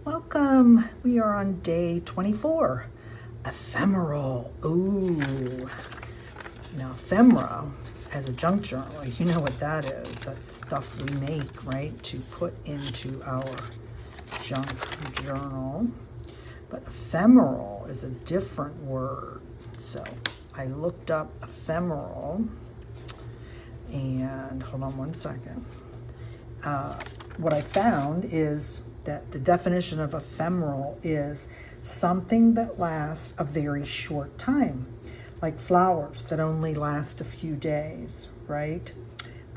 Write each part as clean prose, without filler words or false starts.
Welcome. We are on day 24. Ephemeral. Ooh. Now, ephemera, as a junk journal, you know what that is. That's stuff we make, right, to put into our junk journal. But ephemeral is a different word. So I looked up ephemeral, and hold on one second. What I found is that the definition of ephemeral is something that lasts a very short time, like flowers that only last a few days, right?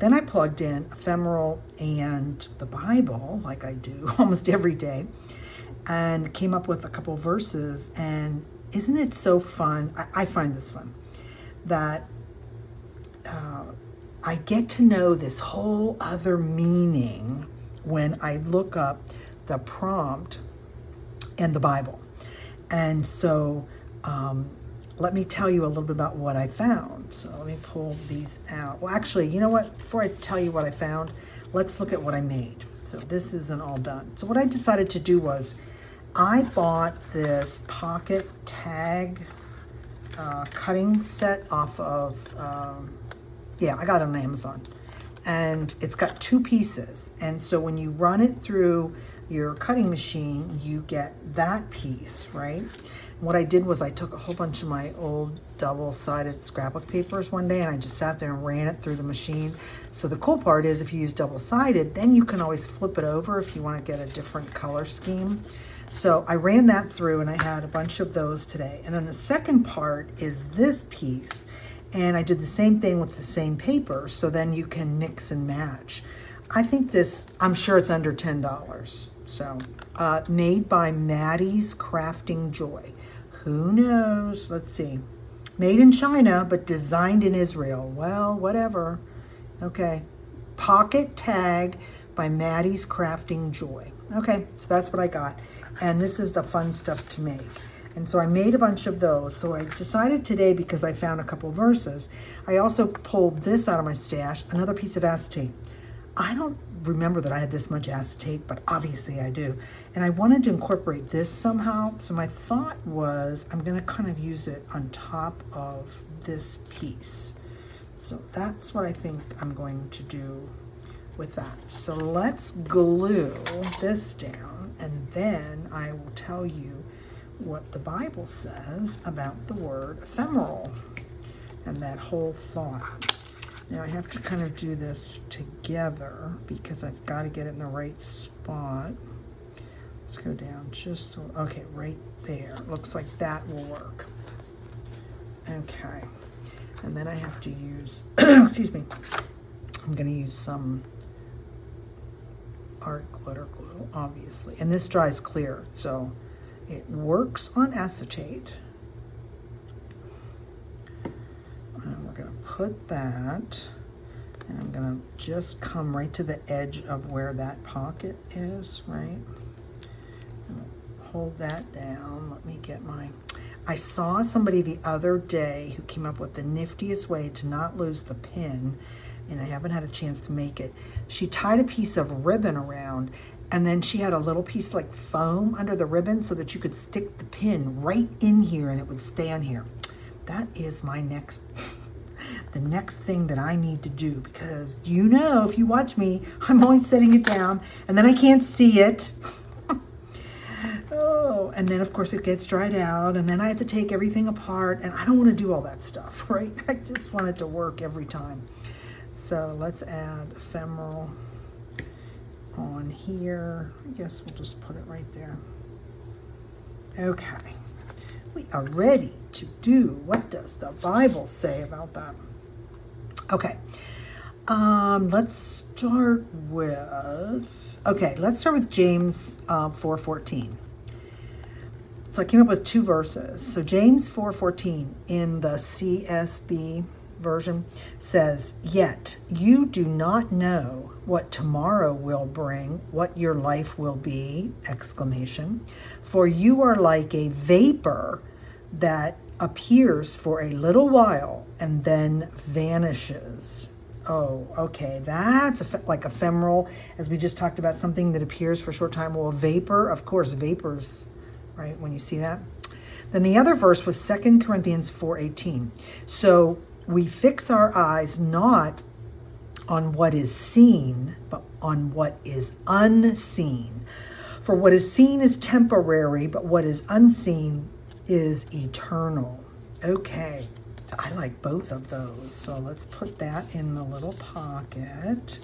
Then I plugged in ephemeral and the Bible, like I do almost every day, and came up with a couple verses. And isn't it so fun? I find this fun, that I get to know this whole other meaning when I look up the prompt and the Bible. And so let me tell you a little bit about what I found. So let me pull these out. Well, actually, you know what? Before I tell you what I found, let's look at what I made. So this isn't all done. So what I decided to do was I bought this pocket tag cutting set off of, I got it on Amazon. And it's got two pieces. And so when you run it through your cutting machine, you get that piece, right? What I did was I took a whole bunch of my old double-sided scrapbook papers one day and I just sat there and ran it through the machine. So the cool part is if you use double-sided, then you can always flip it over if you want to get a different color scheme. So I ran that through and I had a bunch of those today. And then the second part is this piece. And I did the same thing with the same paper, so then you can mix and match. I think this, I'm sure it's under $10. So, made by Maddie's Crafting Joy. Who knows? Let's see. Made in China, but designed in Israel. Well, whatever. Okay. Pocket tag by Maddie's Crafting Joy. Okay, so that's what I got. And this is the fun stuff to make. And so I made a bunch of those. So I decided today, because I found a couple verses, I also pulled this out of my stash, another piece of acetate. I don't remember that I had this much acetate, but obviously I do. And I wanted to incorporate this somehow. So my thought was I'm going to kind of use it on top of this piece. So that's what I think I'm going to do with that. So let's glue this down, and then I will tell you what the Bible says about the word ephemeral and that whole thought. Now I have to kind of do this together because I've got to get it in the right spot. Let's go down just okay, right there. Looks like that will work. Okay, and then I have to use excuse me, I'm going to use some art glitter glue, obviously, and this dries clear, so it works on acetate. And we're going to put that, and I'm going to just come right to the edge of where that pocket is, right? Hold that down. Let me get my... I saw somebody the other day who came up with the niftiest way to not lose the pin, and I haven't had a chance to make it. She tied a piece of ribbon around, and then she had a little piece like foam under the ribbon so that you could stick the pin right in here and it would stay on here. That is my next, the next thing that I need to do, because you know, if you watch me, I'm always setting it down and then I can't see it. Oh, and then of course it gets dried out and then I have to take everything apart, and I don't want to do all that stuff, right? I just want it to work every time. So let's add ephemeral on here. I guess we'll just put it right there. Okay, we are ready to do what does the Bible say about that. Okay, let's start with James 4:14. So I came up with two verses. So James 4:14 in the CSB version says, "Yet you do not know what tomorrow will bring, what your life will be, exclamation. For you are like a vapor that appears for a little while and then vanishes." Oh, okay. That's like ephemeral, as we just talked about, something that appears for a short time. Well, vapor, of course, vapors, right? When you see that. Then the other verse was 2 Corinthians 4:18. So we fix our eyes not on what is seen, but on what is unseen. For what is seen is temporary, but what is unseen is eternal. Okay, I like both of those. So let's put that in the little pocket.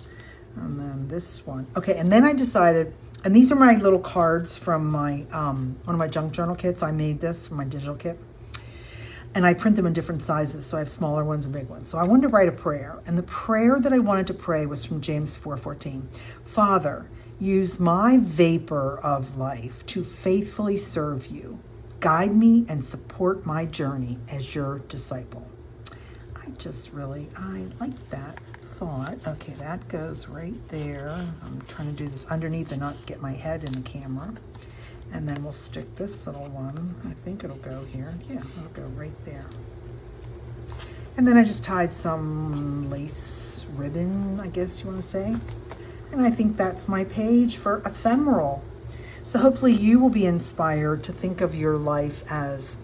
And then this one. Okay, and then I decided, and these are my little cards from my one of my junk journal kits. I made this from my digital kit. And I print them in different sizes, so I have smaller ones and big ones. So I wanted to write a prayer. And the prayer that I wanted to pray was from James 4:14. Father, use my vapor of life to faithfully serve you. Guide me and support my journey as your disciple. I like that thought. Okay, that goes right there. I'm trying to do this underneath and not get my head in the camera. And then we'll stick this little one. I think it'll go here. Yeah, it'll go right there. And then I just tied some lace ribbon, I guess you want to say. And I think that's my page for ephemeral. So hopefully you will be inspired to think of your life as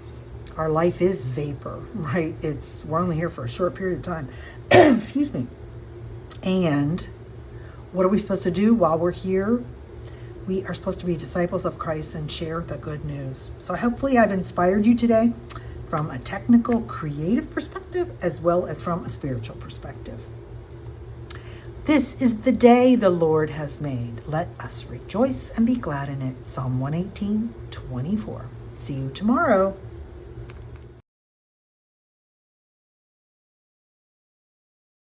our life is vapor, right? We're only here for a short period of time. Excuse me. And what are we supposed to do while we're here? We are supposed to be disciples of Christ and share the good news. So hopefully I've inspired you today from a technical, creative perspective, as well as from a spiritual perspective. This is the day the Lord has made. Let us rejoice and be glad in it. Psalm 118:24. See you tomorrow.